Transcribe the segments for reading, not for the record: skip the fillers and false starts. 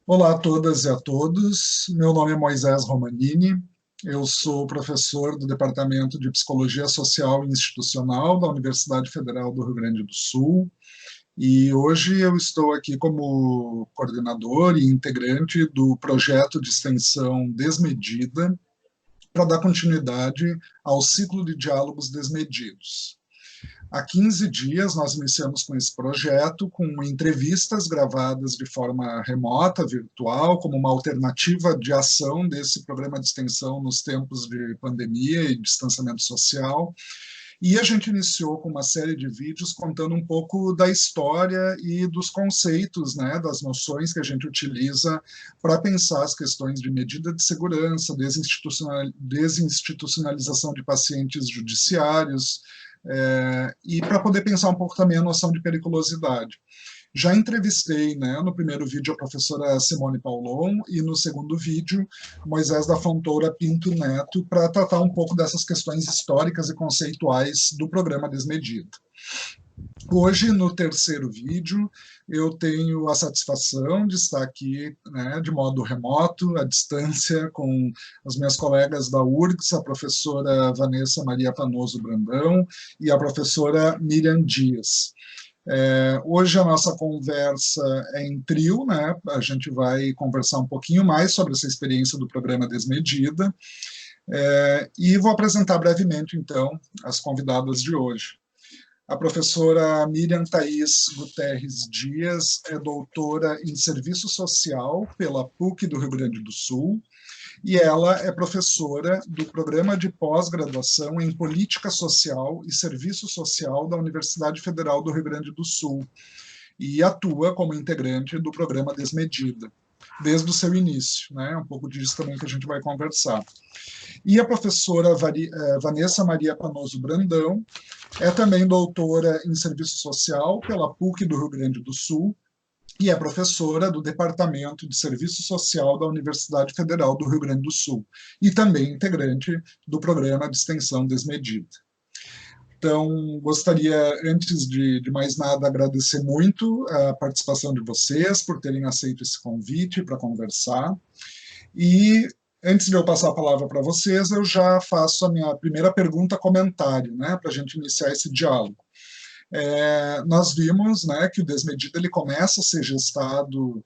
Olá a todas e a todos. Meu nome é Moisés Romanini. Eu sou professor do Departamento de Psicologia Social e Institucional da Universidade Federal do Rio Grande do Sul. E hoje eu estou aqui como coordenador e integrante do projeto de extensão Desmedida, para dar continuidade ao ciclo de diálogos desmedidos. Há 15 dias nós iniciamos com esse projeto, com entrevistas gravadas de forma remota, virtual, como uma alternativa de ação desse programa de extensão nos tempos de pandemia e distanciamento social. E a gente iniciou com uma série de vídeos contando um pouco da história e dos conceitos, né, das noções que a gente utiliza para pensar as questões de medida de segurança, desinstitucionalização de pacientes judiciários, e para poder pensar um pouco também a noção de periculosidade. Já entrevistei, né, no primeiro vídeo a professora Simone Paulon e no segundo vídeo Moisés da Fontoura Pinto Neto para tratar um pouco dessas questões históricas e conceituais do programa Desmedida. Hoje, no terceiro vídeo, eu tenho a satisfação de estar aqui, né, de modo remoto, à distância, com as minhas colegas da URGS, a professora Vanessa Maria Panoso Brandão e a professora Miriam Dias. Hoje a nossa conversa é em trio, né? A gente vai conversar um pouquinho mais sobre essa experiência do programa Desmedida, e vou apresentar brevemente, então, as convidadas de hoje. A professora Miriam Thaís Guterres Dias é doutora em Serviço Social pela PUC do Rio Grande do Sul, e ela é professora do Programa de Pós-Graduação em Política Social e Serviço Social da Universidade Federal do Rio Grande do Sul, e atua como integrante do programa Desmedida, desde o seu início, né? Um pouco disso também que a gente vai conversar. E a professora Vanessa Maria Panoso Brandão é também doutora em Serviço Social pela PUC do Rio Grande do Sul e é professora do Departamento de Serviço Social da Universidade Federal do Rio Grande do Sul e também integrante do programa de extensão Desmedida. Então, gostaria, antes de mais nada, agradecer muito a participação de vocês por terem aceito esse convite para conversar. E antes de eu passar a palavra para vocês, eu já faço a minha primeira pergunta, comentário, né, para a gente iniciar esse diálogo. Nós vimos, né, que o Desmedida ele começa a ser gestado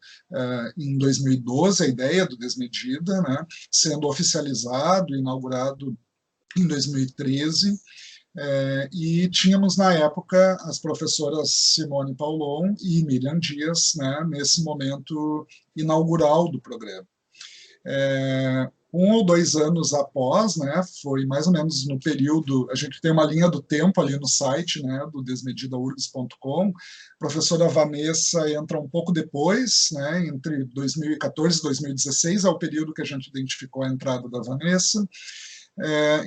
em 2012, a ideia do Desmedida, né, sendo oficializado, inaugurado em 2013, e tínhamos na época as professoras Simone Paulon e Miriam Dias, né, nesse momento inaugural do programa. 1 ou 2 anos após, né, foi mais ou menos no período, a gente tem uma linha do tempo ali no site, né, do desmedidaurgs.com, a professora Vanessa entra um pouco depois, né, entre 2014 e 2016, é o período que a gente identificou a entrada da Vanessa.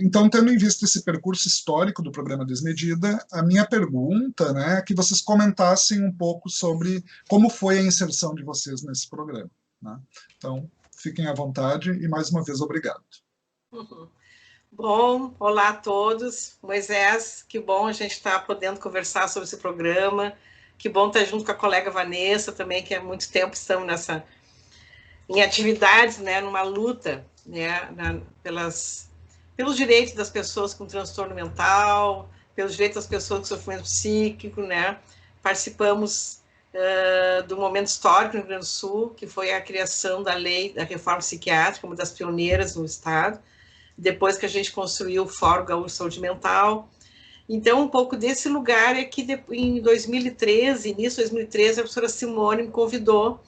Então, tendo em vista esse percurso histórico do programa Desmedida, a minha pergunta, né, é que vocês comentassem um pouco sobre como foi a inserção de vocês nesse programa, né? Então, fiquem à vontade e, mais uma vez, obrigado. Bom, olá a todos. Moisés, que bom a gente estar podendo conversar sobre esse programa. Que bom estar junto com a colega Vanessa também, que há muito tempo estamos em atividades, né, numa luta, né, pelos direitos das pessoas com transtorno mental, pelos direitos das pessoas com sofrimento psíquico, né? Participamos do momento histórico no Rio Grande do Sul, que foi a criação da lei da reforma psiquiátrica, uma das pioneiras no estado, depois que a gente construiu o Fórum Gaúcho de Saúde Mental. Então, um pouco desse lugar é que em 2013, início de 2013, a professora Simone me convidou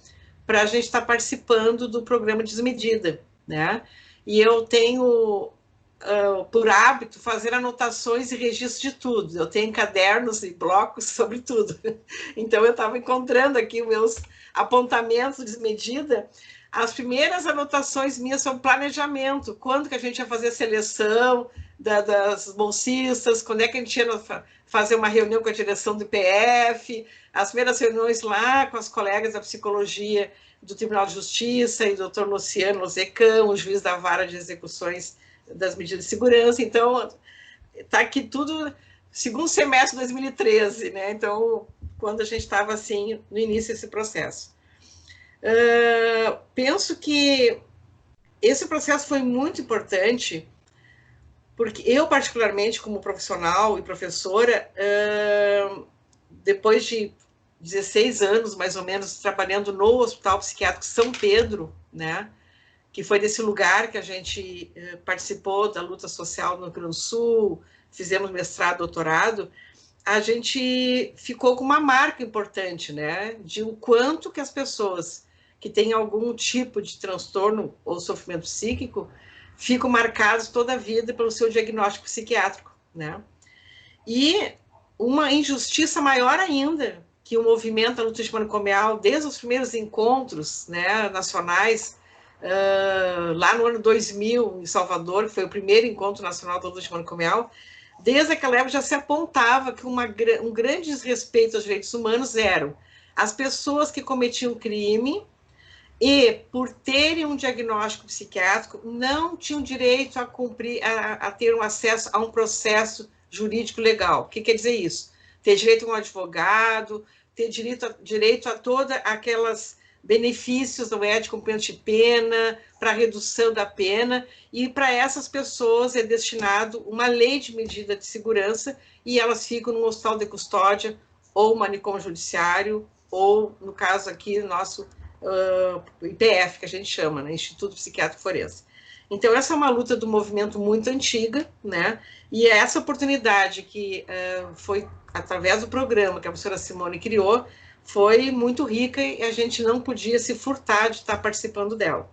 para a gente estar participando do programa Desmedida, né? E eu tenho por hábito fazer anotações e registros de tudo. Eu tenho cadernos e blocos sobre tudo. Então eu estava encontrando aqui meus apontamentos de medida. As primeiras anotações minhas são planejamento, quando que a gente ia fazer a seleção das bolsistas, quando é que a gente ia fazer uma reunião com a direção do IPF, as primeiras reuniões lá com as colegas da psicologia do Tribunal de Justiça e o doutor Luciano Zecão, o juiz da vara de execuções das medidas de segurança. Então, está aqui tudo, segundo semestre de 2013, né? Então, quando a gente estava assim, no início desse processo. Penso que esse processo foi muito importante, porque eu, particularmente, como profissional e professora, depois de 16 anos, mais ou menos, trabalhando no Hospital Psiquiátrico São Pedro, né, que foi desse lugar que a gente participou da luta social no Rio Grande do Sul, fizemos mestrado, doutorado, a gente ficou com uma marca importante, né, de o quanto que as pessoas que têm algum tipo de transtorno ou sofrimento psíquico ficam marcadas toda a vida pelo seu diagnóstico psiquiátrico, né? E uma injustiça maior ainda, que o movimento da luta antimanicomial, desde os primeiros encontros, né, nacionais, lá no ano 2000, em Salvador, que foi o primeiro encontro nacional da luta antimanicomial, desde aquela época já se apontava que um grande desrespeito aos direitos humanos eram as pessoas que cometiam crime e, por terem um diagnóstico psiquiátrico, não tinham direito a cumprir, a ter um acesso a um processo jurídico legal. O que quer dizer isso? Ter direito a um advogado, ter direito a todas aquelas benefícios, não é, de cumprimento de pena, para redução da pena, e para essas pessoas é destinado uma lei de medida de segurança e elas ficam no hospital de custódia ou manicômio judiciário, ou, no caso aqui, nosso IPF, que a gente chama, né, Instituto Psiquiátrico Forense. Então, essa é uma luta do movimento muito antiga, né, e essa oportunidade que foi através do programa que a professora Simone criou, foi muito rica e a gente não podia se furtar de estar participando dela.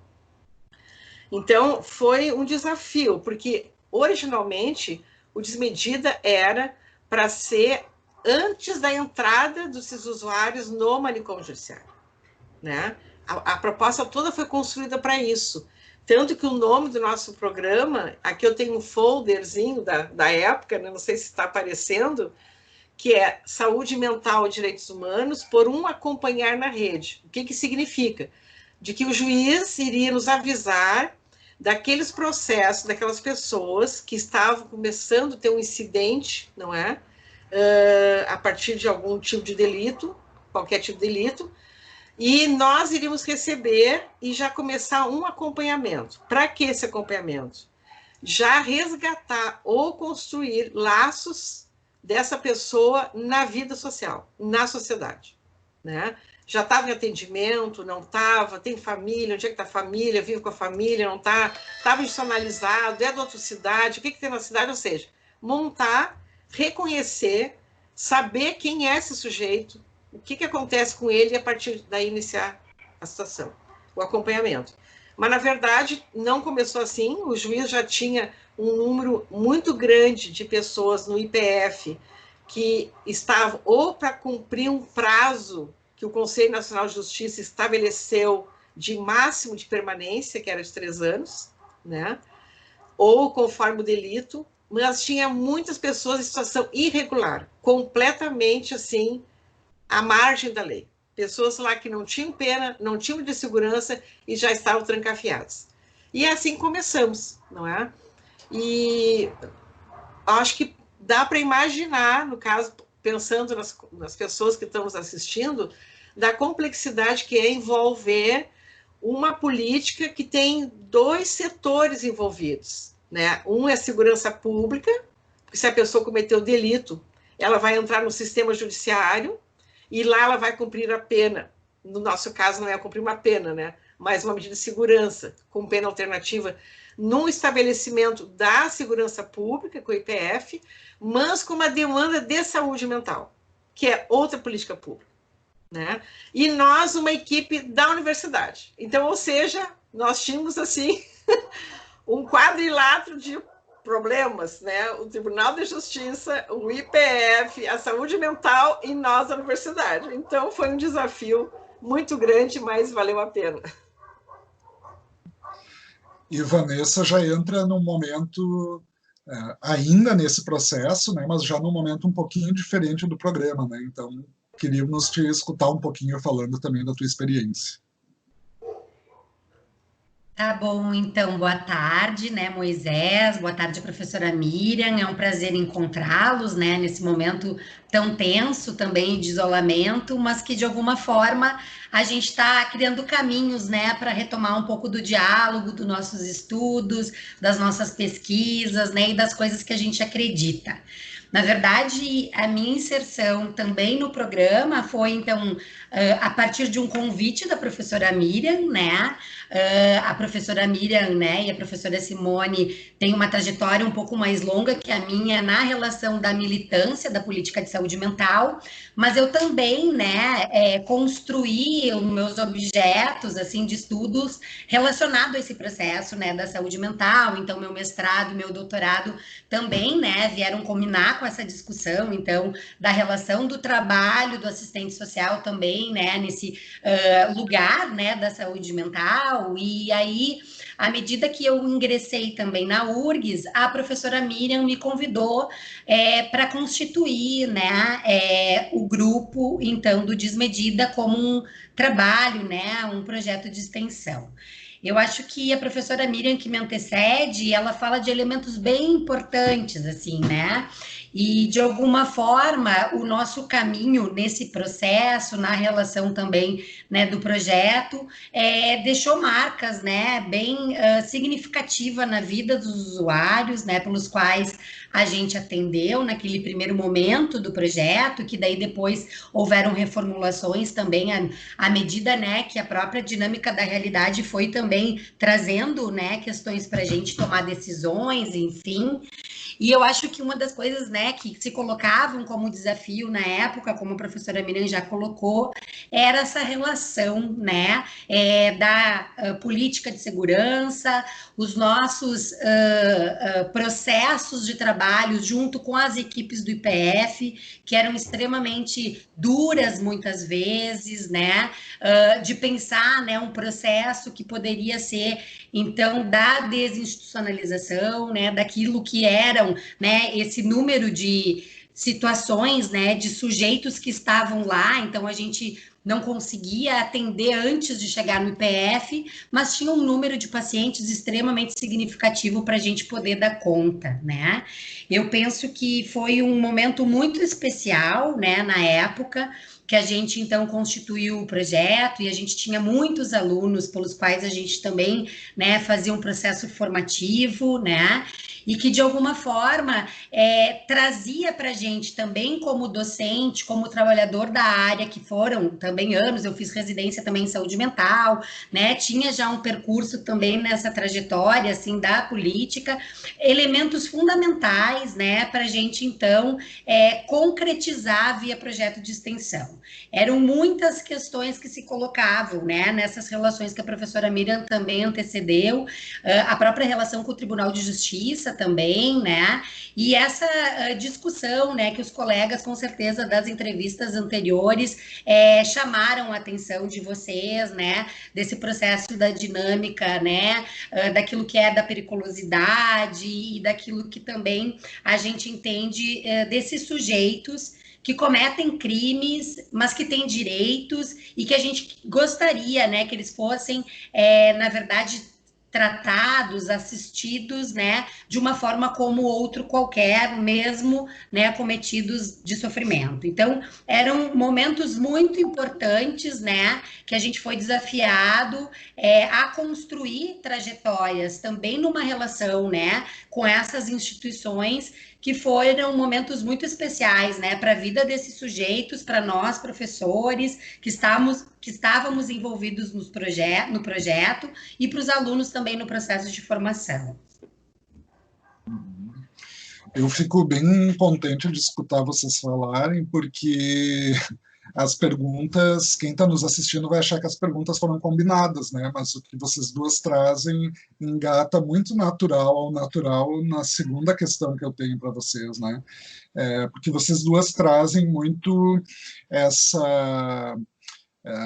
Então, foi um desafio, porque originalmente o Desmedida era para ser antes da entrada desses usuários no manicômio judiciário, né? A proposta toda foi construída para isso. Tanto que o nome do nosso programa, aqui eu tenho um folderzinho da época, né? Não sei se está aparecendo, que é Saúde Mental e Direitos Humanos por um acompanhar na rede. O que, que significa? De que o juiz iria nos avisar daqueles processos, daquelas pessoas que estavam começando a ter um incidente, não é? A partir de algum tipo de delito, qualquer tipo de delito, e nós iríamos receber e já começar um acompanhamento. Para que esse acompanhamento? Já resgatar ou construir laços dessa pessoa na vida social, na sociedade, né? Já estava em atendimento, não estava, tem família, onde é que está a família, vive com a família, não está, estava institucionalizado, é de outra cidade, o que tem na cidade, ou seja, montar, reconhecer, saber quem é esse sujeito, o que acontece com ele e a partir daí iniciar a situação, o acompanhamento. Mas, na verdade, não começou assim, o juiz já tinha um número muito grande de pessoas no IPF que estavam ou para cumprir um prazo que o Conselho Nacional de Justiça estabeleceu de máximo de permanência, que era de 3 anos, né? Ou conforme o delito, mas tinha muitas pessoas em situação irregular, completamente assim, à margem da lei. Pessoas lá que não tinham pena, não tinham de segurança e já estavam trancafiadas. E assim começamos, não é? E acho que dá para imaginar, no caso, pensando nas pessoas que estamos assistindo, da complexidade que é envolver uma política que tem 2 setores envolvidos, né? Um é a segurança pública, porque se a pessoa cometeu delito, ela vai entrar no sistema judiciário e lá ela vai cumprir a pena. No nosso caso, não é cumprir uma pena, né? Mas uma medida de segurança, com pena alternativa, num estabelecimento da segurança pública, com o IPF, mas com uma demanda de saúde mental, que é outra política pública, né? E nós, uma equipe da universidade. Então, ou seja, nós tínhamos, assim, um quadrilátero de problemas, né? O Tribunal de Justiça, o IPF, a saúde mental e nós, a universidade. Então, foi um desafio muito grande, mas valeu a pena. E Vanessa já entra num momento, ainda nesse processo, né, mas já num momento um pouquinho diferente do programa, né? Então, queríamos te escutar um pouquinho falando também da tua experiência. Tá bom, então, boa tarde, né, Moisés, boa tarde, professora Miriam, é um prazer encontrá-los, né, nesse momento tão tenso também de isolamento, mas que de alguma forma a gente está criando caminhos, né, para retomar um pouco do diálogo, dos nossos estudos, das nossas pesquisas, né, e das coisas que a gente acredita. Na verdade, a minha inserção também no programa foi, então, a partir de um convite da professora Miriam, né, a professora Miriam, né, e a professora Simone têm uma trajetória um pouco mais longa que a minha na relação da militância da política de saúde mental, mas eu também, né, construí os meus objetos, assim, de estudos relacionados a esse processo, né, da saúde mental. Então, meu mestrado, meu doutorado também, né, vieram combinar com essa discussão, então, da relação do trabalho do assistente social também, né, nesse lugar, né, da saúde mental. E aí, à medida que eu ingressei também na URGS, a professora Miriam me convidou para constituir, né, o grupo, então, do Desmedida como um trabalho, né, um projeto de extensão. Eu acho que a professora Miriam, que me antecede, ela fala de elementos bem importantes, assim, né? E, de alguma forma, o nosso caminho nesse processo, na relação também, né, do projeto, deixou marcas, né, bem significativa na vida dos usuários, né, pelos quais a gente atendeu naquele primeiro momento do projeto, que daí depois houveram reformulações também à medida, né, que a própria dinâmica da realidade foi também trazendo, né, questões para a gente tomar decisões, enfim. E eu acho que uma das coisas, né, que se colocavam como desafio na época, como a professora Miriam já colocou, era essa relação, né, da política de segurança, os nossos processos de trabalho junto com as equipes do IPF, que eram extremamente duras muitas vezes, né, de pensar, né, um processo que poderia ser, então, da desinstitucionalização, né, daquilo que eram, né, esse número de situações, né, de sujeitos que estavam lá, então a gente não conseguia atender antes de chegar no IPF, mas tinha um número de pacientes extremamente significativo para a gente poder dar conta, né? Eu penso que foi um momento muito especial, né, na época, que a gente então constituiu o projeto e a gente tinha muitos alunos pelos quais a gente também, né, fazia um processo formativo, né, e que de alguma forma trazia para a gente também como docente, como trabalhador da área, que foram também anos, eu fiz residência também em saúde mental, né, tinha já um percurso também nessa trajetória, assim, da política, elementos fundamentais, né, para a gente então concretizar via projeto de extensão. Eram muitas questões que se colocavam, né, nessas relações que a professora Miriam também antecedeu, a própria relação com o Tribunal de Justiça também, né, e essa discussão, né, que os colegas, com certeza, das entrevistas anteriores, chamaram a atenção de vocês, né, desse processo da dinâmica, né, daquilo que é da periculosidade e daquilo que também a gente entende desses sujeitos que cometem crimes, mas que têm direitos e que a gente gostaria, né, que eles fossem, na verdade, tratados, assistidos, né, de uma forma como outro qualquer, mesmo, né, cometidos de sofrimento. Então, eram momentos muito importantes, né, que a gente foi desafiado a construir trajetórias também numa relação, né, com essas instituições que foram momentos muito especiais, né, para a vida desses sujeitos, para nós, professores, que estávamos envolvidos no projeto, e para os alunos também no processo de formação. Eu fico bem contente de escutar vocês falarem, porque as perguntas, quem está nos assistindo vai achar que as perguntas foram combinadas, né? Mas o que vocês duas trazem engata muito ao natural na segunda questão que eu tenho para vocês, né? Porque vocês duas trazem muito essa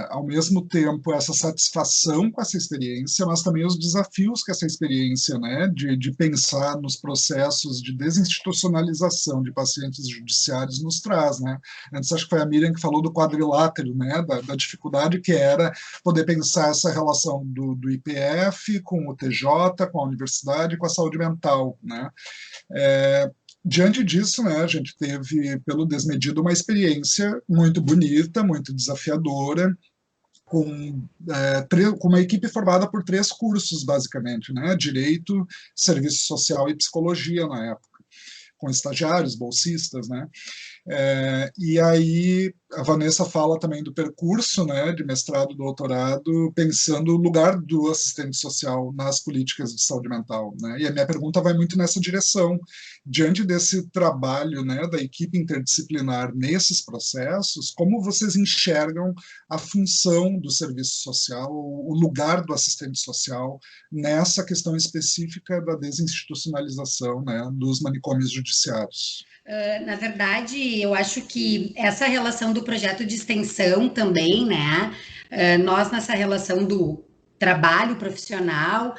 ao mesmo tempo, essa satisfação com essa experiência, mas também os desafios que essa experiência, né, de pensar nos processos de desinstitucionalização de pacientes judiciários nos traz, né? Antes acho que foi a Miriam que falou do quadrilátero, né, da dificuldade que era poder pensar essa relação do IPF com o TJ, com a universidade, com a saúde mental, né? Diante disso, né, a gente teve, pelo Desmedido, uma experiência muito bonita, muito desafiadora, com uma equipe formada por 3 cursos, basicamente, né, Direito, Serviço Social e Psicologia, na época, com estagiários, bolsistas, né. E aí a Vanessa fala também do percurso, né, de mestrado, doutorado, pensando o lugar do assistente social nas políticas de saúde mental, né? E a minha pergunta vai muito nessa direção. Diante desse trabalho, né, da equipe interdisciplinar nesses processos, como vocês enxergam a função do serviço social, o lugar do assistente social nessa questão específica da desinstitucionalização, né, dos manicômios judiciários? Na verdade, eu acho que essa relação do projeto de extensão também, né? Nós, nessa relação do trabalho profissional,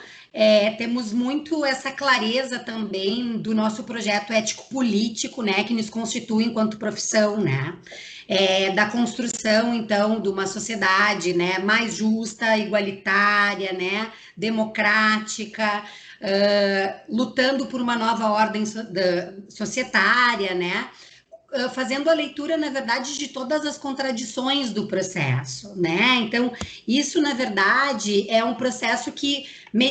temos muito essa clareza também do nosso projeto ético-político, né? Que nos constitui enquanto profissão, né? Da construção, então, de uma sociedade, né, mais justa, igualitária, né, democrática, lutando por uma nova ordem societária, né, fazendo a leitura, na verdade, de todas as contradições do processo, né? Então, isso, na verdade, é um processo que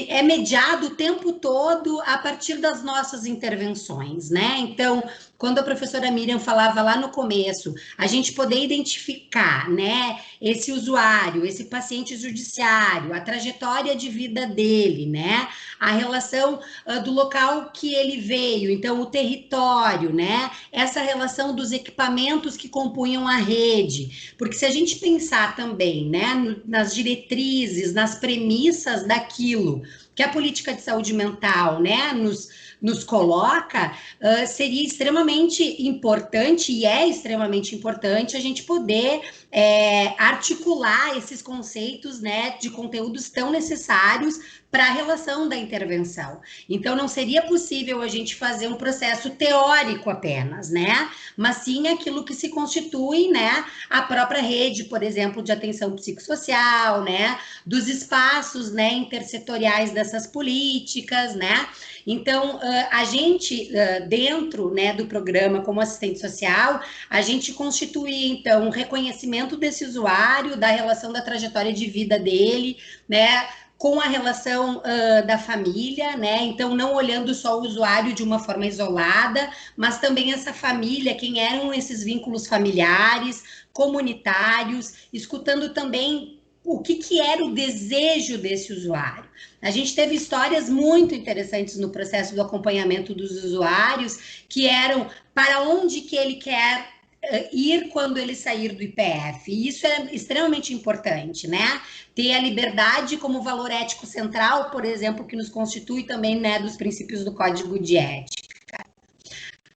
é mediado o tempo todo a partir das nossas intervenções, né? Então, quando a professora Miriam falava lá no começo, a gente poder identificar, né, esse usuário, esse paciente judiciário, a trajetória de vida dele, né, a relação do local que ele veio, então o território, né, essa relação dos equipamentos que compunham a rede, porque se a gente pensar também, né, nas diretrizes, nas premissas daquilo que a política de saúde mental, né, nos coloca, seria extremamente importante, e é extremamente importante, a gente poder articular esses conceitos, né, de conteúdos tão necessários para a relação da intervenção. Então, não seria possível a gente fazer um processo teórico apenas, né, mas sim aquilo que se constitui, né, a própria rede, por exemplo, de atenção psicossocial, né, dos espaços, né, intersetoriais dessas políticas, né. Então, a gente, dentro, né, do programa como assistente social, a gente constitui, então, um reconhecimento desse usuário, da relação da trajetória de vida dele, né, com a relação da família, né, então não olhando só o usuário de uma forma isolada, mas também essa família, quem eram esses vínculos familiares, comunitários, escutando também o que era o desejo desse usuário. A gente teve histórias muito interessantes no processo do acompanhamento dos usuários, que eram para onde que ele quer ir quando ele sair do IPF. E isso é extremamente importante, né? Ter a liberdade como valor ético central, por exemplo, que nos constitui também, né, dos princípios do Código de Ética.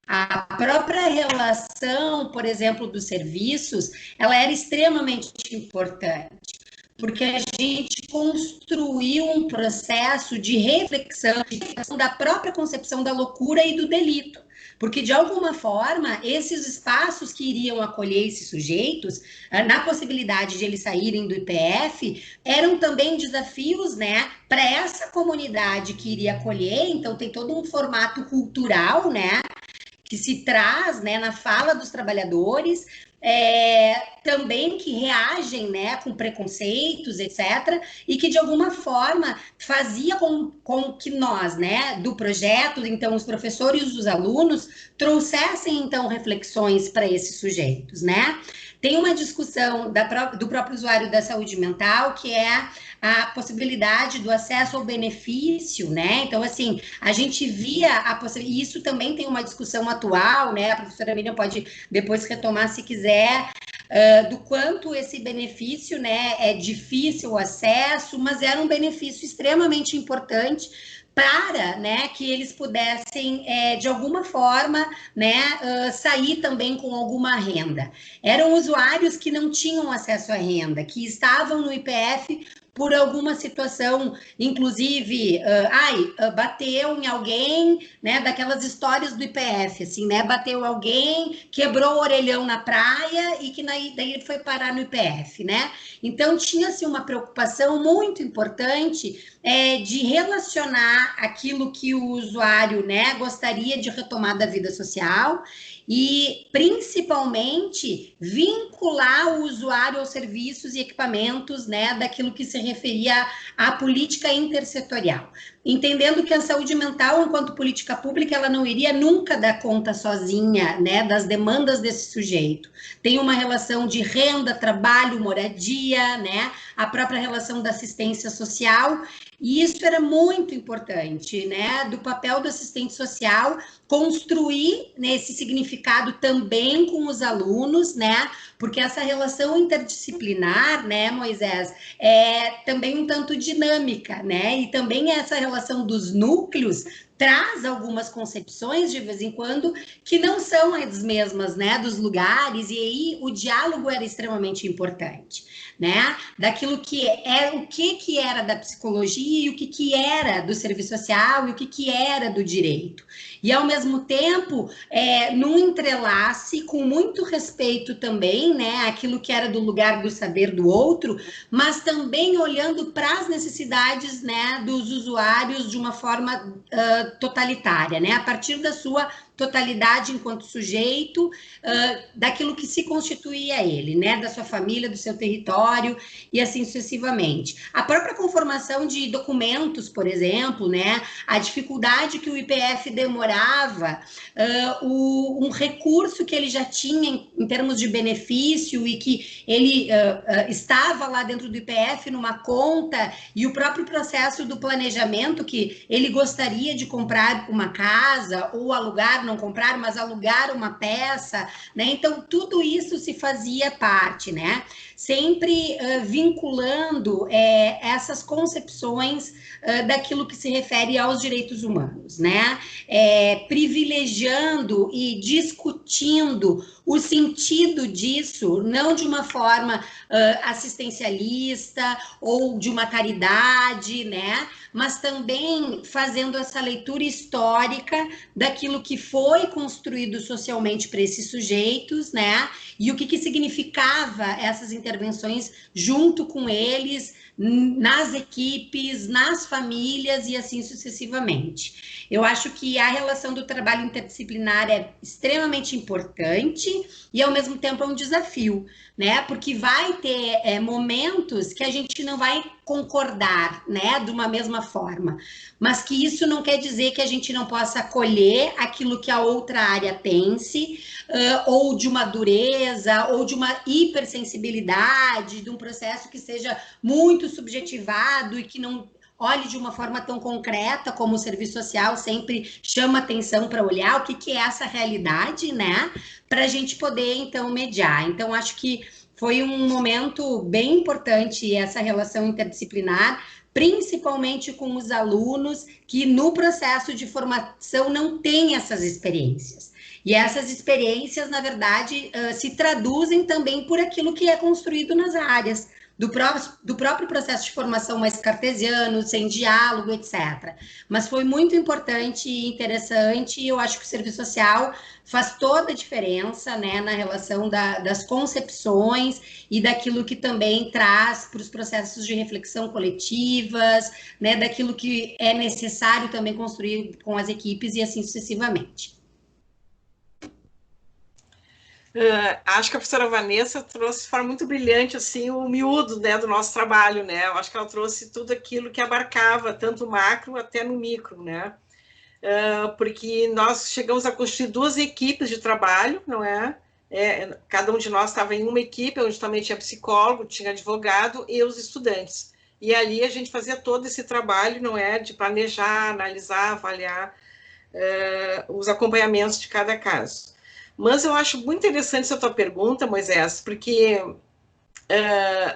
A própria relação, por exemplo, dos serviços, ela era extremamente importante, porque a gente construiu um processo de reflexão da própria concepção da loucura e do delito. Porque, de alguma forma, esses espaços que iriam acolher esses sujeitos, na possibilidade de eles saírem do IPF, eram também desafios, né, para essa comunidade que iria acolher. Então, tem todo um formato cultural, né, que se traz, né, na fala dos trabalhadores, também que reagem, né, com preconceitos, etc., e que de alguma forma fazia com que nós, né, do projeto, então os professores e os alunos trouxessem então reflexões para esses sujeitos, né? Tem uma discussão do próprio usuário da saúde mental, que é a possibilidade do acesso ao benefício, né? Então, assim, a gente via e isso também tem uma discussão atual, né? A professora Miriam pode depois retomar se quiser, do quanto esse benefício, né, é difícil o acesso, mas era um benefício extremamente importante para, né, que eles pudessem, de alguma forma, né, sair também com alguma renda. Eram usuários que não tinham acesso à renda, que estavam no IPF por alguma situação, inclusive, bateu em alguém, né, daquelas histórias do IPF, assim, né, bateu alguém, quebrou o orelhão na praia e que daí foi parar no IPF, né? Então, tinha-se uma preocupação muito importante de relacionar aquilo que o usuário, né, gostaria de retomar da vida social e, principalmente, vincular o usuário aos serviços e equipamentos, né, daquilo que se referia à política intersetorial. Entendendo que a saúde mental, enquanto política pública, ela não iria nunca dar conta sozinha, né, das demandas desse sujeito. Tem uma relação de renda, trabalho, moradia, né, a própria relação da assistência social, e isso era muito importante, né, do papel do assistente social construir nesse significado também com os alunos, né, porque essa relação interdisciplinar, né, Moisés, é também um tanto dinâmica, né, e também essa relação dos núcleos traz algumas concepções, de vez em quando, que não são as mesmas, né, dos lugares, e aí o diálogo era extremamente importante, né, daquilo que o que era da psicologia e o que era do serviço social e o que era do direito. E, ao mesmo tempo, num entrelace, com muito respeito também, né, aquilo que era do lugar do saber do outro, mas também olhando para as necessidades, né, dos usuários de uma forma totalitária, né, a partir da sua totalidade enquanto sujeito, daquilo que se constituía ele, né, da sua família, do seu território e assim sucessivamente. A própria conformação de documentos, por exemplo, né, a dificuldade que o IPF demorava, um recurso que ele já tinha em termos de benefício e que ele estava lá dentro do IPF numa conta, e o próprio processo do planejamento, que ele gostaria de comprar uma casa ou alugar, não comprar, mas alugar uma peça, né? Então, tudo isso se fazia parte, né? Sempre vinculando essas concepções daquilo que se refere aos direitos humanos, né? Privilegiando e discutindo o sentido disso, não de uma forma assistencialista ou de uma caridade, né? Mas também fazendo essa leitura histórica daquilo que foi construído socialmente para esses sujeitos, né? E o que significava essas intervenções junto com eles, nas equipes, nas famílias e assim sucessivamente. Eu acho que a relação do trabalho interdisciplinar é extremamente importante e, ao mesmo tempo, é um desafio, né? Porque vai ter momentos que a gente não vai concordar, né, de uma mesma forma, mas que isso não quer dizer que a gente não possa acolher aquilo que a outra área pense, ou de uma dureza, ou de uma hipersensibilidade, de um processo que seja muito subjetivado e que não olhe de uma forma tão concreta como o serviço social sempre chama atenção para olhar o que é essa realidade, né? Para a gente poder, então, mediar. Então, acho que foi um momento bem importante essa relação interdisciplinar, principalmente com os alunos que no processo de formação não têm essas experiências. E essas experiências, na verdade, se traduzem também por aquilo que é construído nas áreas, do próprio processo de formação mais cartesiano, sem diálogo, etc. Mas foi muito importante e interessante, e eu acho que o serviço social faz toda a diferença, né, na relação das concepções e daquilo que também traz para os processos de reflexão coletivas, né, daquilo que é necessário também construir com as equipes e assim sucessivamente. Acho que a professora Vanessa trouxe de forma muito brilhante assim, o miúdo, né, do nosso trabalho, né? Eu acho que ela trouxe tudo aquilo que abarcava, tanto o macro até no micro, né? Porque nós chegamos a constituir 2 equipes de trabalho, não é? Cada um de nós estava em uma equipe, onde também tinha psicólogo, tinha advogado e os estudantes. E ali a gente fazia todo esse trabalho, não é? De planejar, analisar, avaliar os acompanhamentos de cada caso. Mas eu acho muito interessante essa tua pergunta, Moisés, porque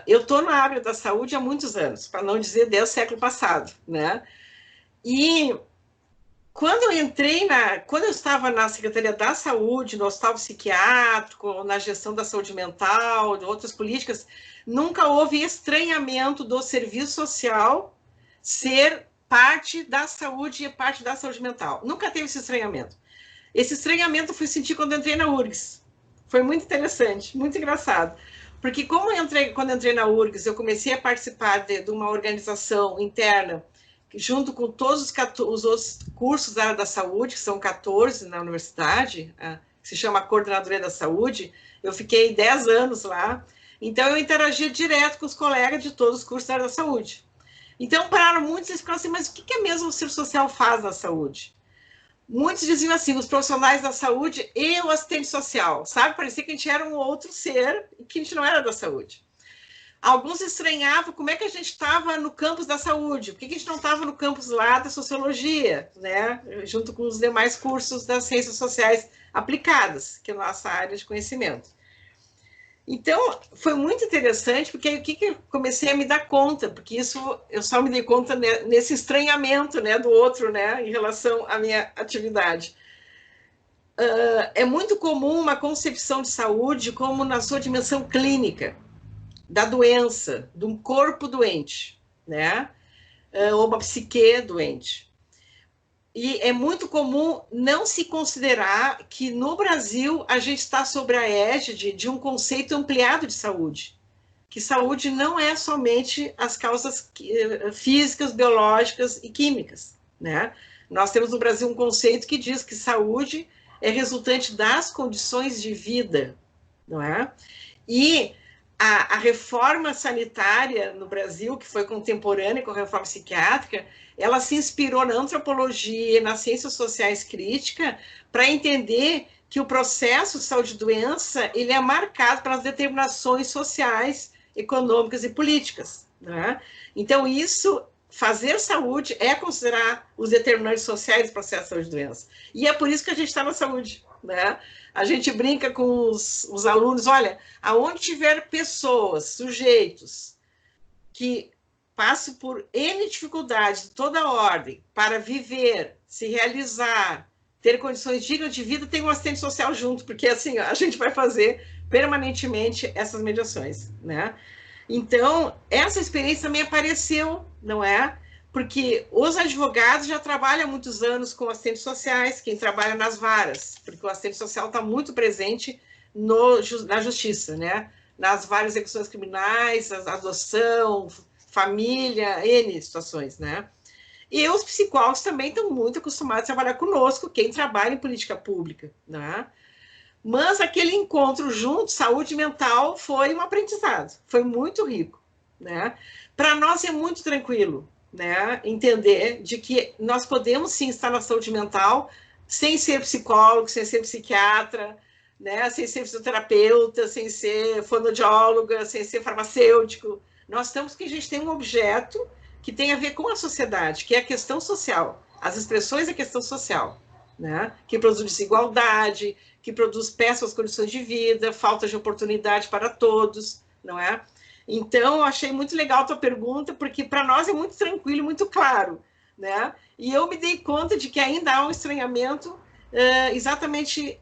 eu estou na área da saúde há muitos anos, para não dizer desde o século passado, né? E quando eu estava na Secretaria da Saúde, no Hospital Psiquiátrico, na gestão da saúde mental, de outras políticas, nunca houve estranhamento do serviço social ser parte da saúde e parte da saúde mental. Nunca teve esse estranhamento. Esse estranhamento eu fui sentir quando entrei na URGS. Foi muito interessante, muito engraçado. Porque quando entrei na URGS, eu comecei a participar de uma organização interna junto com todos os outros cursos da área da saúde, que são 14 na universidade, que se chama Coordenadoria da Saúde. Eu fiquei 10 anos lá, então eu interagia direto com os colegas de todos os cursos da área da saúde. Então, pararam muitos e ficaram assim, mas o que mesmo o serviço social faz na saúde? Muitos diziam assim, os profissionais da saúde e o assistente social, sabe? Parecia que a gente era um outro ser e que a gente não era da saúde. Alguns estranhavam como é que a gente estava no campus da saúde, por que a gente não estava no campus lá da sociologia, né? Junto com os demais cursos das ciências sociais aplicadas, que é a nossa área de conhecimento. Então, foi muito interessante, porque aí o que eu comecei a me dar conta, porque isso eu só me dei conta nesse estranhamento, né, do outro, né, em relação à minha atividade. É muito comum uma concepção de saúde como na sua dimensão clínica, da doença, de um corpo doente, né, ou uma psique doente. E é muito comum não se considerar que no Brasil a gente está sobre a égide de um conceito ampliado de saúde. Que saúde não é somente as causas físicas, biológicas e químicas, né? Nós temos no Brasil um conceito que diz que saúde é resultante das condições de vida, não é? E a reforma sanitária no Brasil, que foi contemporânea com a reforma psiquiátrica, ela se inspirou na antropologia e nas ciências sociais críticas para entender que o processo de saúde e doença ele é marcado pelas determinações sociais, econômicas e políticas, né? Então, fazer saúde é considerar os determinantes sociais do processo de saúde e doença. E é por isso que a gente está na saúde, né? A gente brinca com os alunos, olha, aonde tiver pessoas, sujeitos, que passam por N dificuldades de toda ordem para viver, se realizar, ter condições dignas de vida, tem um assistente social junto, porque assim, a gente vai fazer permanentemente essas mediações, né? Então, essa experiência também apareceu, não é? Porque os advogados já trabalham há muitos anos com assistentes sociais, quem trabalha nas varas, porque o assistente social está muito presente na justiça, né? Nas várias execuções criminais, adoção, família, N situações, né? E os psicólogos também estão muito acostumados a trabalhar conosco, quem trabalha em política pública, né? Mas aquele encontro junto, saúde mental, foi um aprendizado, foi muito rico, né? Para nós é muito tranquilo, né? Entender de que nós podemos sim estar na saúde mental sem ser psicólogo, sem ser psiquiatra, né? Sem ser fisioterapeuta, sem ser fonoaudióloga, sem ser farmacêutico. Nós estamos que a gente tem um objeto que tem a ver com a sociedade, que é a questão social, as expressões da questão social, né? Que produz desigualdade, que produz péssimas condições de vida, falta de oportunidade para todos, não é? Então, eu achei muito legal a tua pergunta, porque para nós é muito tranquilo, muito claro, né? E eu me dei conta de que ainda há um estranhamento exatamente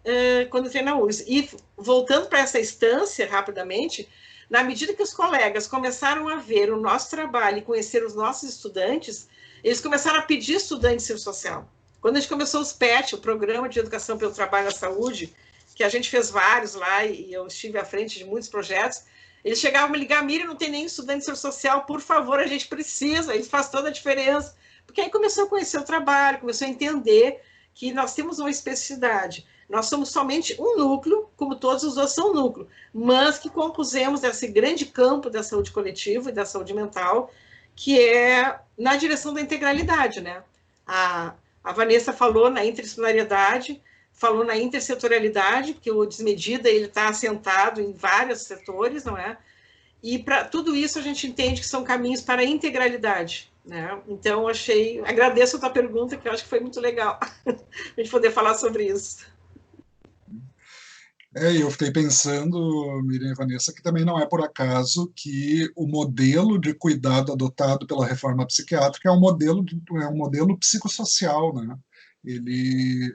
quando entrei na URGS. E voltando para essa instância, rapidamente, na medida que os colegas começaram a ver o nosso trabalho e conhecer os nossos estudantes, eles começaram a pedir estudante de serviço social. Quando a gente começou os PET, o Programa de Educação pelo Trabalho na Saúde, que a gente fez vários lá e eu estive à frente de muitos projetos, eles chegavam a me ligar, Miriam, não tem nem estudante de serviço social, por favor, a gente precisa, isso faz toda a diferença. Porque aí começou a conhecer o trabalho, começou a entender que nós temos uma especificidade. Nós somos somente um núcleo, como todos os outros são um núcleo, mas que compusemos esse grande campo da saúde coletiva e da saúde mental, que é na direção da integralidade, né? A Vanessa falou na interdisciplinariedade, falou na intersetorialidade, porque o Desmedida ele está assentado em vários setores, não é? E para tudo isso a gente entende que são caminhos para a integralidade, né? Então agradeço a tua pergunta, que eu acho que foi muito legal a gente poder falar sobre isso. Eu fiquei pensando, Miriam e Vanessa, que também não é por acaso que o modelo de cuidado adotado pela reforma psiquiátrica é um modelo psicossocial, né? Ele,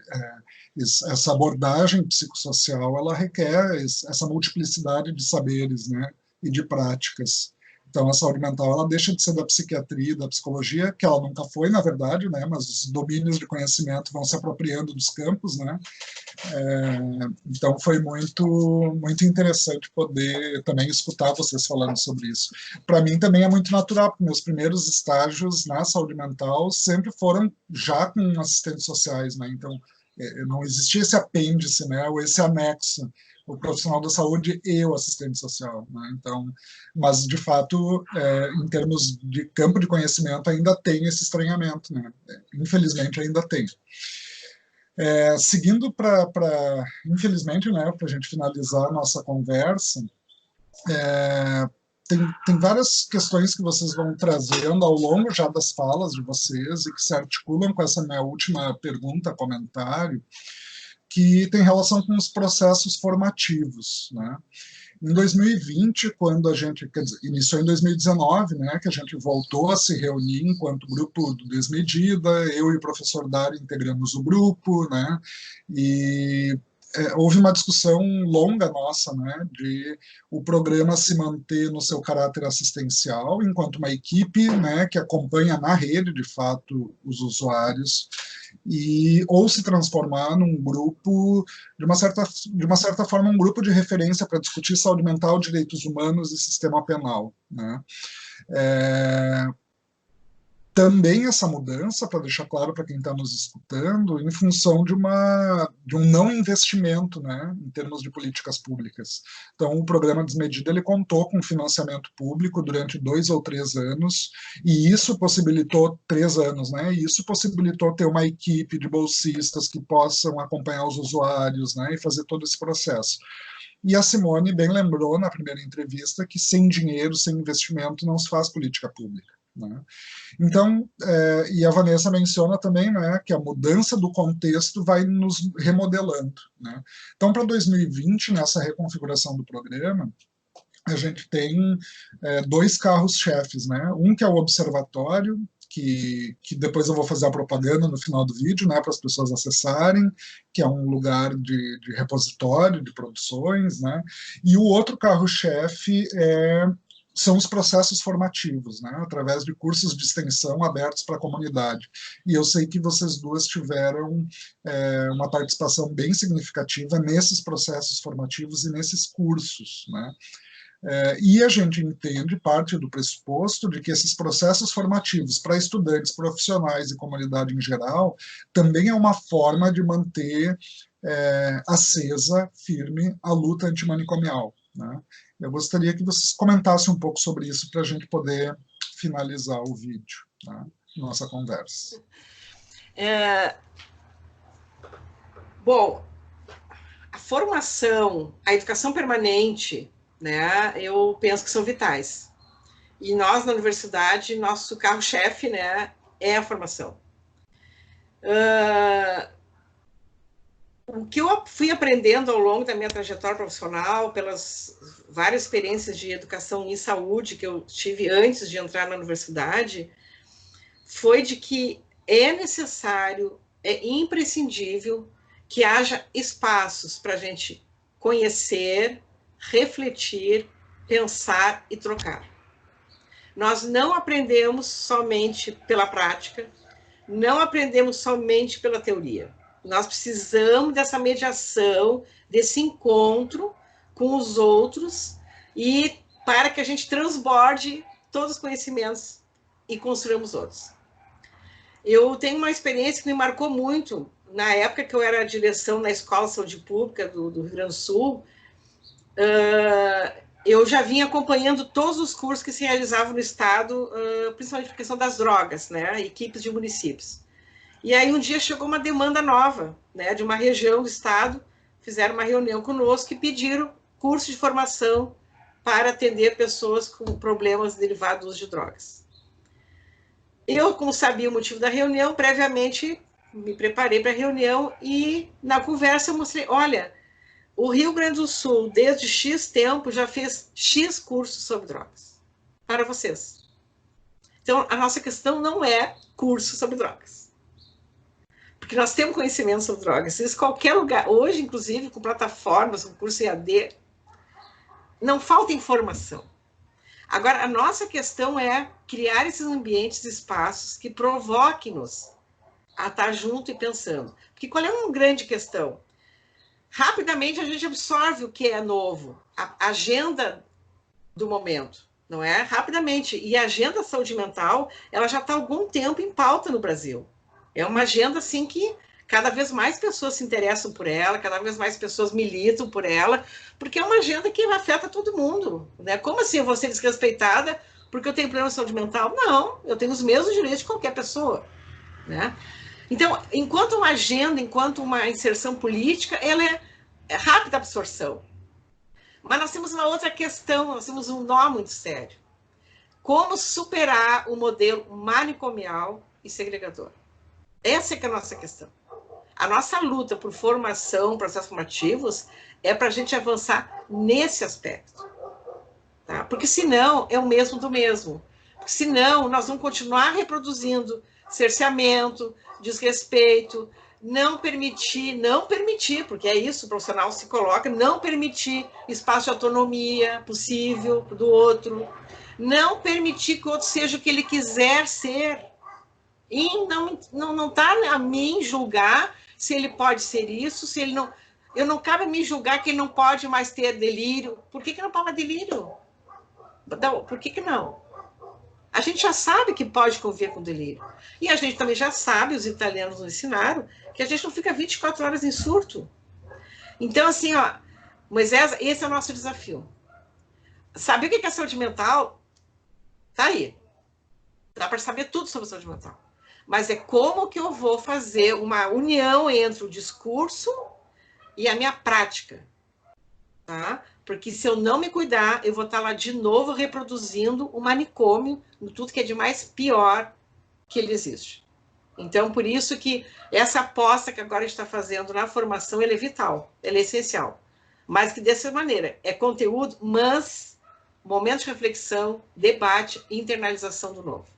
essa abordagem psicossocial, ela requer essa multiplicidade de saberes, né? E de práticas. Então, a saúde mental, ela deixa de ser da psiquiatria, da psicologia, que ela nunca foi, na verdade, né? Mas os domínios de conhecimento vão se apropriando dos campos, né? Então foi muito interessante poder também escutar vocês falando sobre isso. Para mim também é muito natural, porque meus primeiros estágios na saúde mental sempre foram já com assistentes sociais, né? Então não existia esse apêndice, né? Ou esse anexo, o profissional da saúde e o assistente social, né? Então, mas de fato, em termos de campo de conhecimento, ainda tem esse estranhamento, né? Infelizmente ainda tem. Seguindo infelizmente, né, para a gente finalizar a nossa conversa, tem várias questões que vocês vão trazendo ao longo já das falas de vocês e que se articulam com essa minha última pergunta, comentário, que tem relação com os processos formativos, né? Em 2020, quando a gente, quer dizer, iniciou em 2019, né, que a gente voltou a se reunir enquanto grupo do Desmedida, eu e o professor Dário integramos o grupo, né, e houve uma discussão longa nossa, né, de o programa se manter no seu caráter assistencial, enquanto uma equipe, né, que acompanha na rede, de fato, os usuários, ou se transformar num grupo, de uma certa forma, um grupo de referência para discutir saúde mental, direitos humanos e sistema penal, né? Também essa mudança, para deixar claro para quem está nos escutando, em função de um não investimento, né, em termos de políticas públicas. Então, o programa Desmedida ele contou com financiamento público durante 2 ou 3 anos, e isso possibilitou 3 anos, né, e isso possibilitou ter uma equipe de bolsistas que possam acompanhar os usuários, né, e fazer todo esse processo. E a Simone bem lembrou na primeira entrevista que sem dinheiro, sem investimento, não se faz política pública, né? Então, e a Vanessa menciona também, né, que a mudança do contexto vai nos remodelando, né? Então, para 2020, nessa reconfiguração do programa, a gente tem 2 carros-chefes, né? Um que é o observatório, que depois eu vou fazer a propaganda no final do vídeo, né, para as pessoas acessarem, que é um lugar de repositório de produções, né? E o outro carro-chefe são os processos formativos, né, através de cursos de extensão abertos para a comunidade. E eu sei que vocês duas tiveram uma participação bem significativa nesses processos formativos e nesses cursos, né? E a gente entende, parte do pressuposto de que esses processos formativos para estudantes, profissionais e comunidade em geral também é uma forma de manter acesa, firme, a luta antimanicomial, né? Eu gostaria que vocês comentassem um pouco sobre isso para a gente poder finalizar o vídeo, né? Nossa conversa. Bom, a formação, a educação permanente, né, eu penso que são vitais. E nós, na universidade, nosso carro-chefe, né, é a formação. O que eu fui aprendendo ao longo da minha trajetória profissional, pelas várias experiências de educação em saúde que eu tive antes de entrar na universidade, foi de que é necessário, é imprescindível que haja espaços para a gente conhecer, refletir, pensar e trocar. Nós não aprendemos somente pela prática, não aprendemos somente pela teoria. Nós precisamos dessa mediação, desse encontro com os outros e para que a gente transborde todos os conhecimentos e construamos outros. Eu tenho uma experiência que me marcou muito. Na época que eu era direção na Escola de Saúde Pública do Rio Grande do Sul, eu já vinha acompanhando todos os cursos que se realizavam no Estado, principalmente por questão das drogas, né, equipes de municípios. E aí um dia chegou uma demanda nova, né, de uma região do Estado, fizeram uma reunião conosco e pediram curso de formação para atender pessoas com problemas derivados do uso de drogas. Eu, como sabia o motivo da reunião, previamente me preparei para a reunião e na conversa eu mostrei, olha, O Rio Grande do Sul, desde X tempo, já fez X cursos sobre drogas. Para vocês. Então, a nossa questão não é curso sobre drogas. Porque nós temos conhecimento sobre drogas. Isso qualquer lugar, hoje, inclusive, com plataformas, com curso EAD, não falta informação. Agora, a nossa questão é criar esses ambientes, espaços que provoquem-nos a estar junto e pensando. Porque qual é uma grande questão? Rapidamente a gente absorve o que é novo, a agenda do momento, não é? Rapidamente. E a agenda da saúde mental, ela já está há algum tempo em pauta no Brasil. É uma agenda, assim, que cada vez mais pessoas se interessam por ela, cada vez mais pessoas militam por ela, porque é uma agenda que afeta todo mundo, né? Como assim eu vou ser desrespeitada porque eu tenho problema de saúde mental? Não, eu tenho os mesmos direitos de qualquer pessoa, né? Então, enquanto uma agenda, enquanto uma inserção política, ela é rápida absorção. Mas nós temos uma outra questão, nós temos um nó muito sério. Como superar o modelo manicomial e segregador? Essa é que é a nossa questão. A nossa luta por formação, processos formativos, é para a gente avançar nesse aspecto. Tá? Porque senão é o mesmo do mesmo. Porque senão nós vamos continuar reproduzindo cerceamento, desrespeito, não permitir, porque é isso, o profissional se coloca, não permitir espaço de autonomia possível do outro, não permitir que o outro seja o que ele quiser ser, e não está a mim julgar se ele pode ser isso, se ele não... Eu não cabe me julgar que ele não pode mais ter delírio. Por que não pode mais delírio? Não, por que não? A gente já sabe que pode conviver com delírio. E a gente também já sabe, os italianos nos ensinaram, que a gente não fica 24 horas em surto. Então, assim, ó, Moisés, esse é o nosso desafio. Saber o que é saúde mental? Tá aí. Dá para saber tudo sobre saúde mental. Mas é como que eu vou fazer uma união entre o discurso e a minha prática. Tá? Porque se eu não me cuidar, eu vou estar lá de novo reproduzindo o manicômio, tudo que é de mais pior que ele existe. Então, por isso que essa aposta que agora a gente está fazendo na formação, ela é vital, ela é essencial. Mas que dessa maneira, é conteúdo, mas momento de reflexão, debate e internalização do novo.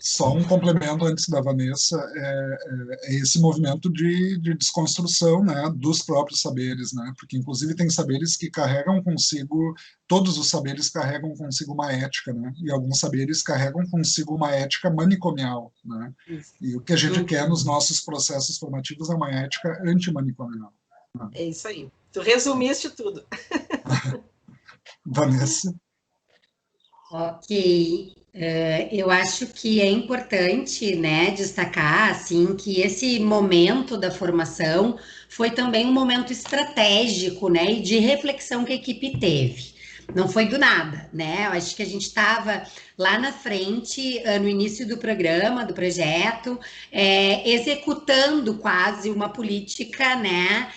Só um complemento antes da Vanessa, é esse movimento de desconstrução, né, dos próprios saberes, né, porque inclusive tem saberes que carregam consigo, todos os saberes carregam consigo uma ética, né, e alguns saberes carregam consigo uma ética manicomial, né, e o que a gente quer nos nossos processos formativos é uma ética antimanicomial. Né? É isso aí, tu resumiste tudo. Vanessa? Ok. Eu acho que é importante, né, destacar assim, que esse momento da formação foi também um momento estratégico, né, e de reflexão que a equipe teve. Não foi do nada, né? Eu acho que a gente estava lá na frente, no início do programa, do projeto, executando quase uma política, né,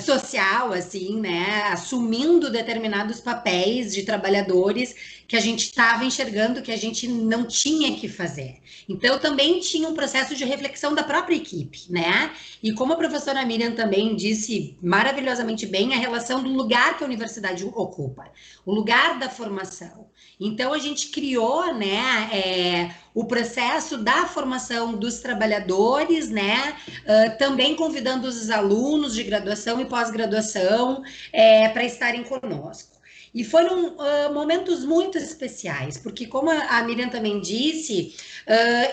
social, assim, né, assumindo determinados papéis de trabalhadores que a gente estava enxergando que a gente não tinha que fazer. Então, também tinha um processo de reflexão da própria equipe, né? E como a professora Miriam também disse maravilhosamente bem, a relação do lugar que a universidade ocupa, o lugar da formação. Então, a gente criou, né, o processo da formação dos trabalhadores, né, também convidando os alunos de graduação e pós-graduação para estarem conosco. E foram momentos muito especiais, porque como a Miriam também disse,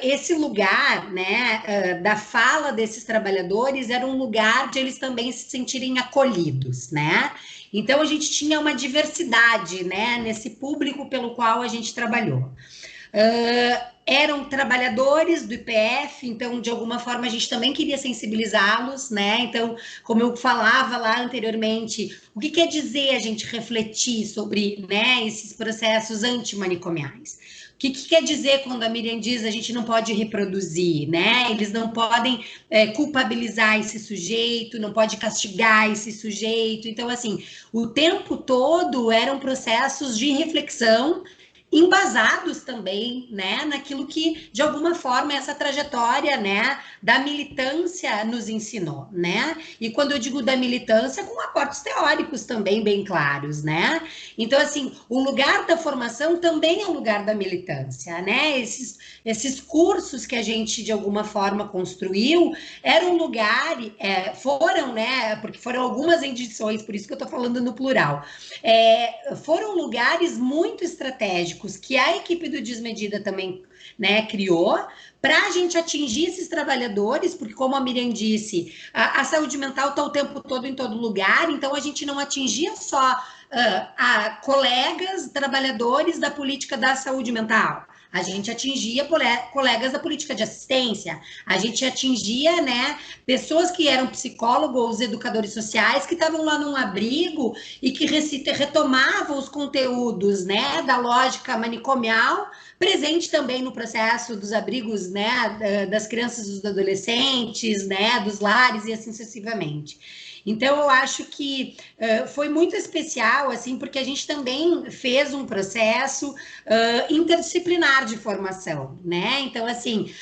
esse lugar, né, da fala desses trabalhadores era um lugar de eles também se sentirem acolhidos, né? Então a gente tinha uma diversidade, né, nesse público pelo qual a gente trabalhou. Eram trabalhadores do IPF, então, de alguma forma, a gente também queria sensibilizá-los, né? Então, como eu falava lá anteriormente, o que quer dizer a gente refletir sobre, né, esses processos antimanicomiais? O que quer dizer quando a Miriam diz a gente não pode reproduzir, né? Eles não podem culpabilizar esse sujeito, não pode castigar esse sujeito. Então, assim, o tempo todo eram processos de reflexão embasados também, né, naquilo que, de alguma forma, essa trajetória, né, da militância nos ensinou, né? E quando eu digo da militância, com aportes teóricos também bem claros, né? Então, assim, o lugar da formação também é o lugar da militância, né? Esses cursos que a gente, de alguma forma, construiu, eram lugares, foram, né, porque foram algumas edições, por isso que eu estou falando no plural, foram lugares muito estratégicos que a equipe do Desmedida também, né, criou, para a gente atingir esses trabalhadores, porque como a Miriam disse, a saúde mental está o tempo todo em todo lugar, então a gente não atingia só a colegas, trabalhadores da política da saúde mental, a gente atingia colegas da política de assistência, a gente atingia, né, pessoas que eram psicólogos, educadores sociais, que estavam lá num abrigo e que retomavam os conteúdos, né, da lógica manicomial, presente também no processo dos abrigos, né, das crianças e dos adolescentes, né, dos lares e assim sucessivamente. Então, eu acho que foi muito especial, assim, porque a gente também fez um processo interdisciplinar de formação, né? Então, assim,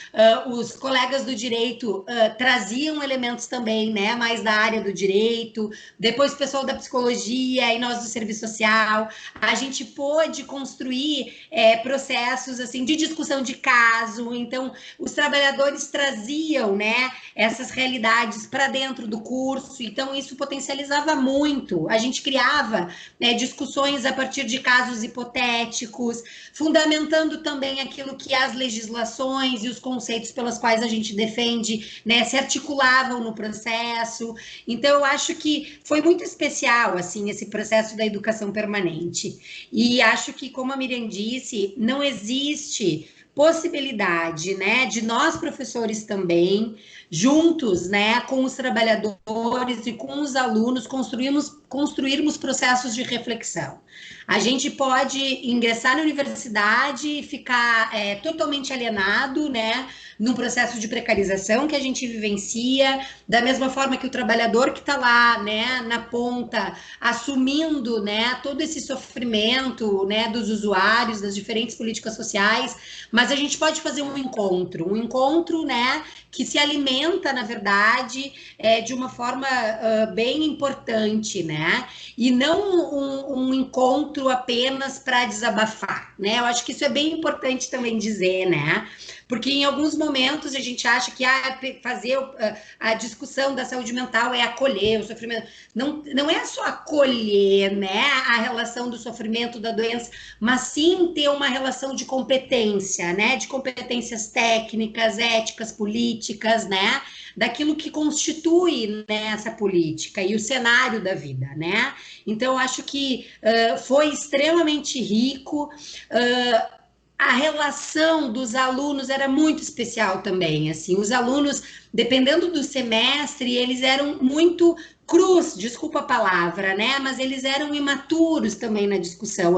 os colegas do direito traziam elementos também, né, mais da área do direito, depois o pessoal da psicologia e nós do serviço social, a gente pôde construir processos, assim, de discussão de caso, então, os trabalhadores traziam, né, essas realidades para dentro do curso, então isso potencializava muito. A gente criava, né, discussões a partir de casos hipotéticos, fundamentando também aquilo que as legislações e os conceitos pelos quais a gente defende, né, se articulavam no processo. Então, eu acho que foi muito especial, assim, esse processo da educação permanente. E acho que, como a Miriam disse, não existe possibilidade, né, de nós professores também, juntos, né, com os trabalhadores e com os alunos, construirmos processos de reflexão. A gente pode ingressar na universidade e ficar totalmente alienado, né, num processo de precarização que a gente vivencia, da mesma forma que o trabalhador que está lá, né, na ponta, assumindo, né, todo esse sofrimento, né, dos usuários, das diferentes políticas sociais, mas a gente pode fazer um encontro, né, que se alimenta, na verdade, de uma forma bem importante, né? E não um encontro apenas para desabafar, né? Eu acho que isso é bem importante também dizer, né? Porque em alguns momentos a gente acha que fazer a discussão da saúde mental é acolher o sofrimento. Não é só acolher, né, a relação do sofrimento, da doença, mas sim ter uma relação de competência, né, de competências técnicas, éticas, políticas, né, daquilo que constitui, né, essa política e o cenário da vida, né? Então, eu acho que foi extremamente rico. A relação dos alunos era muito especial também, assim, os alunos, dependendo do semestre, eles eram muito crus, desculpa a palavra, né, mas eles eram imaturos também na discussão,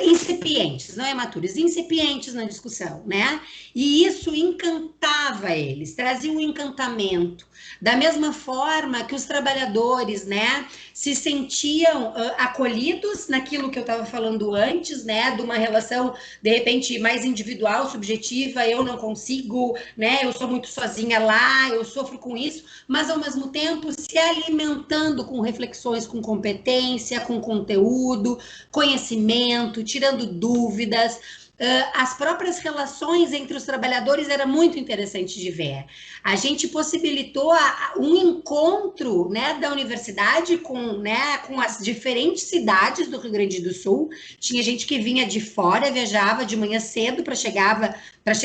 incipientes, não imaturos, incipientes na discussão, né, e isso encantava eles, trazia um encantamento, da mesma forma que os trabalhadores, né, se sentiam acolhidos naquilo que eu estava falando antes, né, de uma relação, de repente, mais individual, subjetiva, eu não consigo, né, eu sou muito sozinha lá, eu sofro com isso, mas ao mesmo tempo se alimentando com reflexões, com competência, com conteúdo, conhecimento, tirando dúvidas. As próprias relações entre os trabalhadores era muito interessante de ver. A gente possibilitou um encontro, né, da universidade né, com as diferentes cidades do Rio Grande do Sul. Tinha gente que vinha de fora, viajava de manhã cedo para chegar, às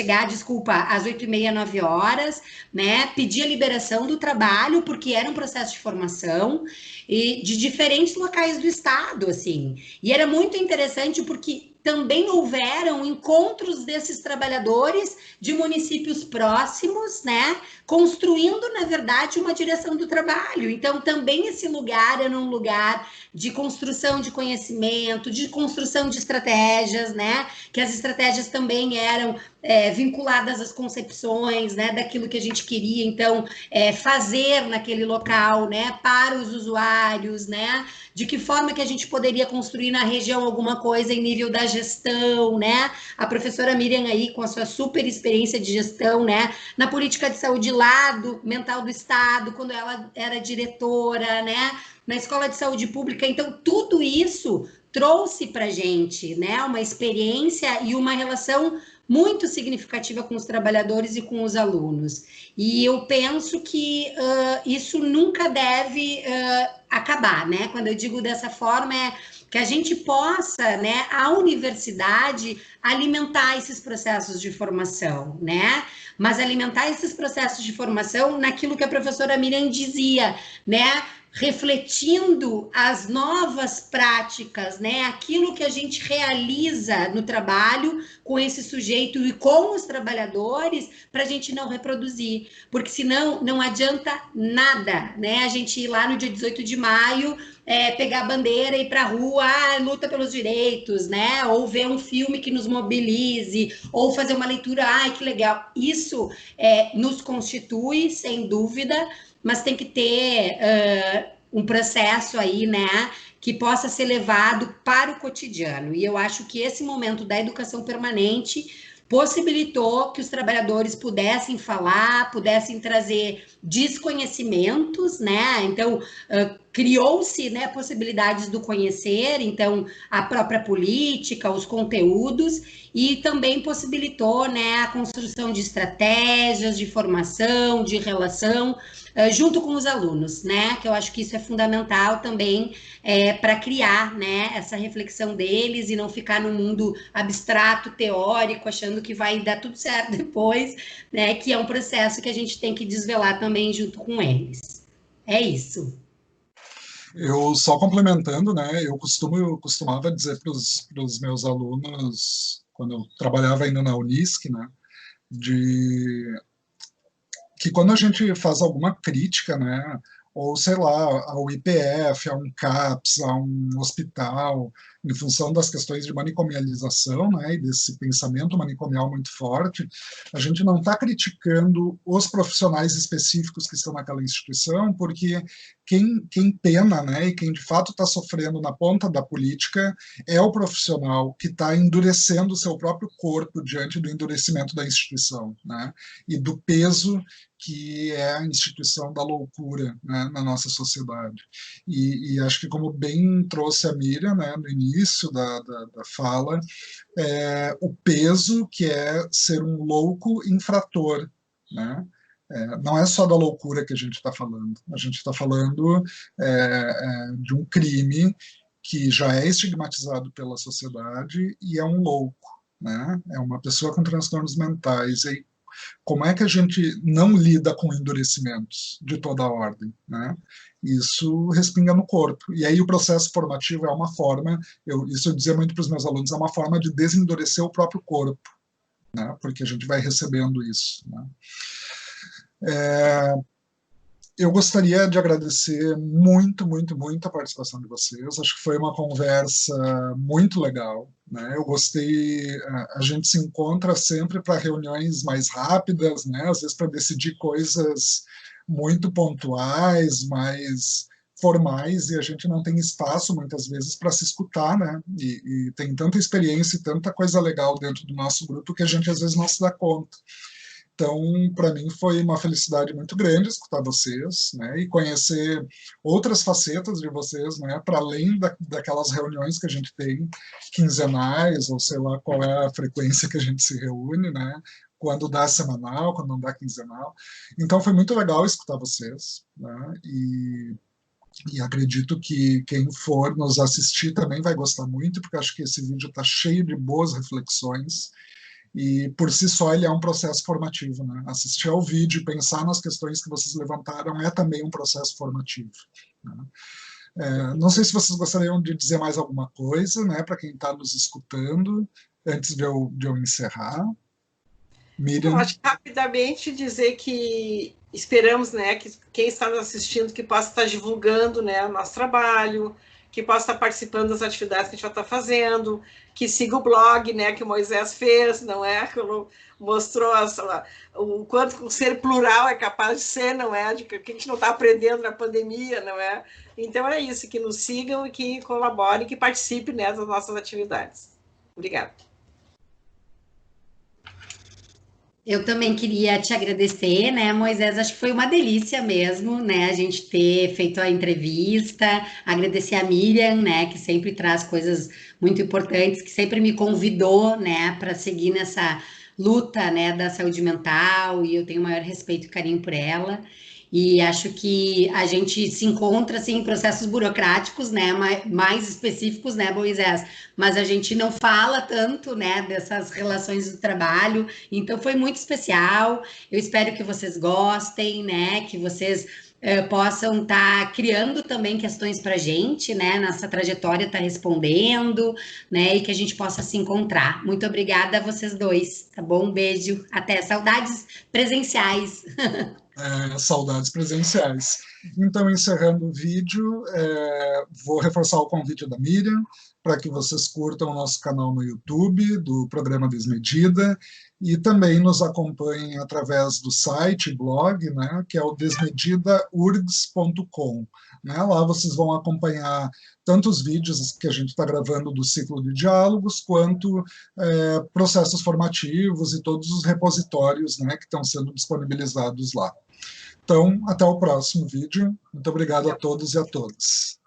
8h30, 9h, né, pedia liberação do trabalho, porque era um processo de formação, e de diferentes locais do estado, assim. E era muito interessante porque também houveram encontros desses trabalhadores de municípios próximos, né, construindo, na verdade, uma direção do trabalho. Então, também esse lugar era um lugar de construção de conhecimento, de construção de estratégias, né, que as estratégias também eram vinculadas às concepções, né, daquilo que a gente queria, então, fazer naquele local, né, para os usuários, né, de que forma que a gente poderia construir na região alguma coisa em nível da gestão, né, a professora Miriam aí, com a sua super experiência de gestão, né, na política de saúde lá do mental do Estado, quando ela era diretora, né, na Escola de Saúde Pública, então, tudo isso trouxe para a gente, né, uma experiência e uma relação muito significativa com os trabalhadores e com os alunos. E eu penso que isso nunca deve acabar, né? Quando eu digo dessa forma, é que a gente possa, né, a universidade alimentar esses processos de formação, né? Mas alimentar esses processos de formação naquilo que a professora Miriam dizia, né? Refletindo as novas práticas, né? Aquilo que a gente realiza no trabalho com esse sujeito e com os trabalhadores, para a gente não reproduzir, porque senão não adianta nada, né? A gente ir lá no dia 18 de maio, pegar a bandeira e ir para a rua, luta pelos direitos, né? Ou ver um filme que nos mobilize, ou fazer uma leitura, ai, que legal. Isso nos constitui, sem dúvida, mas tem que ter um processo aí, né, que possa ser levado para o cotidiano. E eu acho que esse momento da educação permanente possibilitou que os trabalhadores pudessem falar, pudessem trazer desconhecimentos, né? Então, criou-se, né, possibilidades do conhecer, então, a própria política, os conteúdos, e também possibilitou, né, a construção de estratégias, de formação, de relação, junto com os alunos, né? Que eu acho que isso é fundamental também para criar, né, essa reflexão deles e não ficar no mundo abstrato, teórico, achando que vai dar tudo certo depois, né? Que é um processo que a gente tem que desvelar também junto com eles. É isso. Eu só complementando, né? Eu costumava dizer para os meus alunos, quando eu trabalhava ainda na Unisc, né? Que quando a gente faz alguma crítica, né, ou sei lá, ao IPF, a um CAPS, a um hospital, em função das questões de manicomialização, né, e desse pensamento manicomial muito forte, a gente não está criticando os profissionais específicos que estão naquela instituição, porque quem pena, né, e quem de fato está sofrendo na ponta da política é o profissional que está endurecendo o seu próprio corpo diante do endurecimento da instituição, né, e do peso que é a instituição da loucura, né, na nossa sociedade. E acho que, como bem trouxe a Miriam, né, no início da fala, o peso que é ser um louco infrator, né? Não é só da loucura que a gente está falando. A gente está falando de um crime que já é estigmatizado pela sociedade e é um louco, né? É uma pessoa com transtornos mentais. E como é que a gente não lida com endurecimentos de toda a ordem, né? Isso respinga no corpo. E aí o processo formativo é uma forma, isso eu dizia muito para os meus alunos, é uma forma de desendurecer o próprio corpo, né? Porque a gente vai recebendo isso, né? Eu gostaria de agradecer muito, muito, muito a participação de vocês. Acho que foi uma conversa muito legal, né? Eu gostei. A gente se encontra sempre para reuniões mais rápidas, né? Às vezes para decidir coisas muito pontuais, mais formais, e a gente não tem espaço muitas vezes para se escutar, né? E tem tanta experiência e tanta coisa legal dentro do nosso grupo que a gente às vezes não se dá conta. Então, para mim, foi uma felicidade muito grande escutar vocês, né, e conhecer outras facetas de vocês, né, para além daquelas reuniões que a gente tem quinzenais, ou sei lá qual é a frequência que a gente se reúne, né, quando dá semanal, quando não dá quinzenal. Então, foi muito legal escutar vocês, né, e acredito que quem for nos assistir também vai gostar muito, porque acho que esse vídeo está cheio de boas reflexões. E, por si só, ele é um processo formativo, né? Assistir ao vídeo e pensar nas questões que vocês levantaram é também um processo formativo, né? Não sei se vocês gostariam de dizer mais alguma coisa, né, para quem está nos escutando, antes de eu encerrar. Miriam? Eu acho que rapidamente dizer que esperamos, né, que quem está nos assistindo que possa estar divulgando, né, o nosso trabalho, que possa estar participando das atividades que a gente vai estar fazendo, que siga o blog, né, que o Moisés fez, não é? Que mostrou o quanto o ser plural é capaz de ser, não é? De que a gente não está aprendendo na pandemia, não é? Então é isso, que nos sigam e que colaborem, que participem, né, das nossas atividades. Obrigada. Eu também queria te agradecer, né, Moisés? Acho que foi uma delícia mesmo, né, a gente ter feito a entrevista. Agradecer a Miriam, né, que sempre traz coisas muito importantes, que sempre me convidou, né, para seguir nessa luta, né, da saúde mental, e eu tenho o maior respeito e carinho por ela. E acho que a gente se encontra assim, em processos burocráticos, né, mais específicos, né, Moisés? Mas a gente não fala tanto, né, dessas relações do trabalho. Então foi muito especial. Eu espero que vocês gostem, né, que vocês possam estar criando também questões para a gente, né, nessa trajetória, estar respondendo, né, e que a gente possa se encontrar. Muito obrigada a vocês dois, tá bom? Um beijo, até, saudades presenciais. Saudades presenciais. Então, encerrando o vídeo, vou reforçar o convite da Miriam para que vocês curtam o nosso canal no YouTube, do programa Desmedida, e também nos acompanhem através do site, blog, né, que é o desmedidaurgs.com. Né? Lá vocês vão acompanhar tanto os vídeos que a gente está gravando do ciclo de diálogos, quanto processos formativos e todos os repositórios, né, que estão sendo disponibilizados lá. Então, até o próximo vídeo. Muito obrigado a todos e a todas.